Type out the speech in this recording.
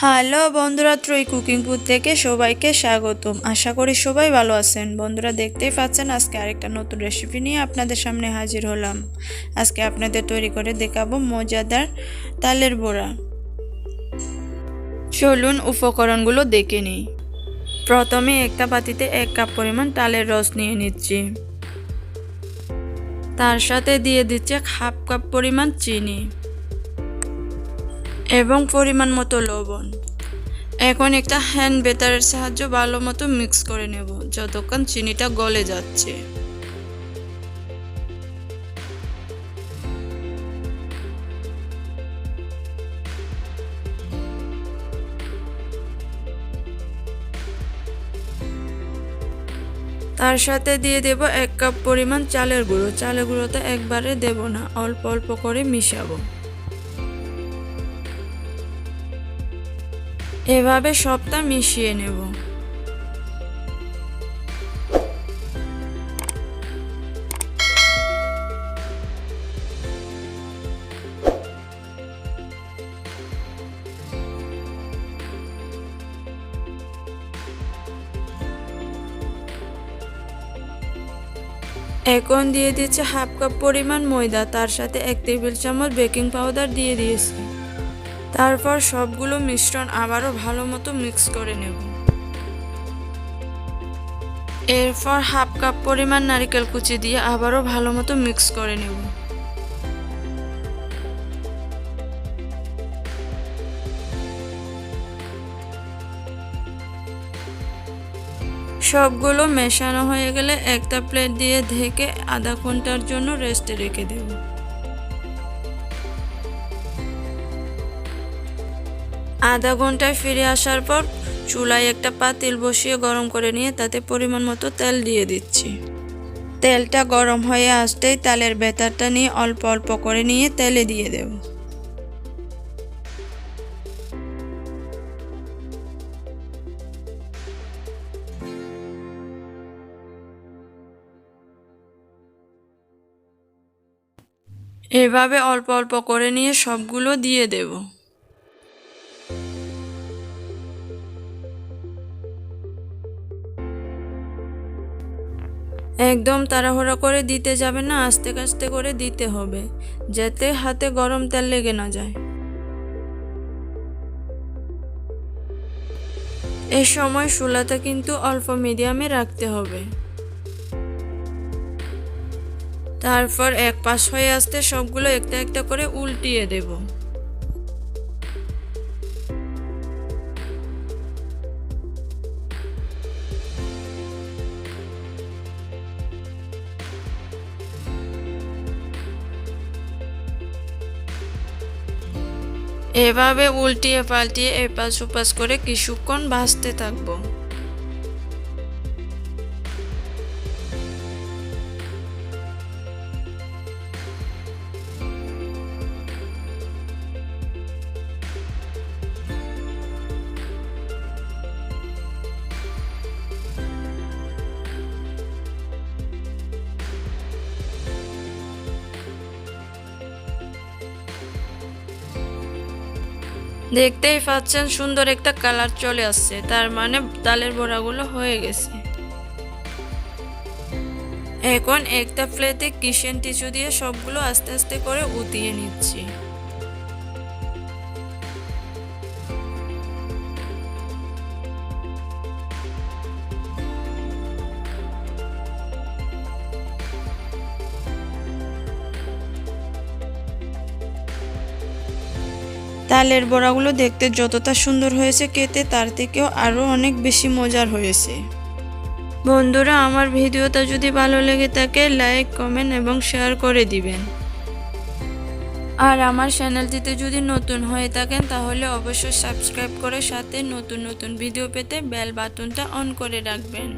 Hello বন্ধুরা, Troy cooking food থেকে সবাইকে স্বাগতম। আশা করি সবাই ভালো আছেন। বন্ধুরা, দেখতেই পাচ্ছেন আজকে আরেকটা নতুন রেসিপি নিয়ে আপনাদের সামনে হাজির হলাম। আজকে আপনাদের তৈরি করে দেখাবো মজাদার তালের বড়া। চলুন উপকরণগুলো দেখে নিই। প্রথমে একটা বাটিতে 1 কাপ পরিমাণ তালের রস নিয়ে নিচ্ছি। তার সাথে দিয়ে দিচ্ছি হাফ কাপ পরিমাণ চিনি এবং পরিমাণ মতো লবণ। এখন একটা হ্যান্ড বেটারের সাহায্যে ভালো মতো মিক্স করে নেব যতক্ষণ চিনিটা গলে যাচ্ছে। তার সাথে দিয়ে দেব 1 কাপ পরিমাণ চালের গুঁড়ো। চালের গুঁড়োটা একবারে দেব না, অল্প অল্প করে মিশাবো। এভাবে সবটা মিশিয়ে নেব। এখন দিয়ে দিচ্ছি হাফ কাপ পরিমাণ ময়দা। তার সাথে 1 টেবিল চামচ বেকিং পাউডার দিয়ে দিয়েছি। তারপর সবগুলো মিশ্রণ আবারও ভালো মতো মিক্স করে নেব। এরপর হাফ কাপ পরিমাণ নারকেল কুচি দিয়ে আবারও ভালো মতো মিক্স করে নেব। সবগুলো মেশানো হয়ে গেলে একটা প্লেট দিয়ে ঢেকে আধা ঘন্টার জন্য রেস্টে রেখে দেব। আধা ঘন্টায় ফিরে আসার পর চুলায় একটা পাতিল বসিয়ে গরম করে নিয়ে তাতে পরিমাণ মতো তেল দিয়ে দিচ্ছি। তেলটা গরম হয়ে আসতেই তালের ব্যাটারটা নিয়ে অল্প অল্প করে নিয়ে তেলে দিয়ে দেব। এভাবে অল্প অল্প করে নিয়ে সবগুলো দিয়ে দেব। একদম তাড়াহুড়ো করে দিতে যাবে না, আস্তে আস্তে করে দিতে হবে যাতে হাতে গরম তেল লেগে না যায়। এই সময় চুলাটা কিন্তু অল্প মিডিয়ামে রাখতে হবে। তারপর এক পাশ হয়ে আসতে সবগুলো একটা একটা করে উল্টিয়ে দেব। এভাবে উল্টিয়ে পাল্টিয়ে এপাশ ওপাশ করে কিছুক্ষণ ভাজতে থাকবো। দেখতেই পাচ্ছেন সুন্দর একটা কালার চলে আসছে, তার মানে তালের বড়াগুলো হয়ে গেছে। এখন একটা প্লেটে কিচেন টিস্যু দিয়ে সবগুলো আস্তে আস্তে করে উঠিয়ে নিচ্ছি। তালের বড়াগুলো দেখতে যতটা সুন্দর হয়েছে, খেতে তার থেকেও আরও অনেক বেশি মজার হয়েছে। বন্ধুরা, আমার ভিডিওটা যদি ভালো লেগে থাকে লাইক, কমেন্ট এবং শেয়ার করে দিবেন। আর আমার চ্যানেলটিতে যদি নতুন হয়ে থাকেন তাহলে অবশ্যই সাবস্ক্রাইব করে সাথে নতুন নতুন ভিডিও পেতে বেল বাটনটা অন করে রাখবেন।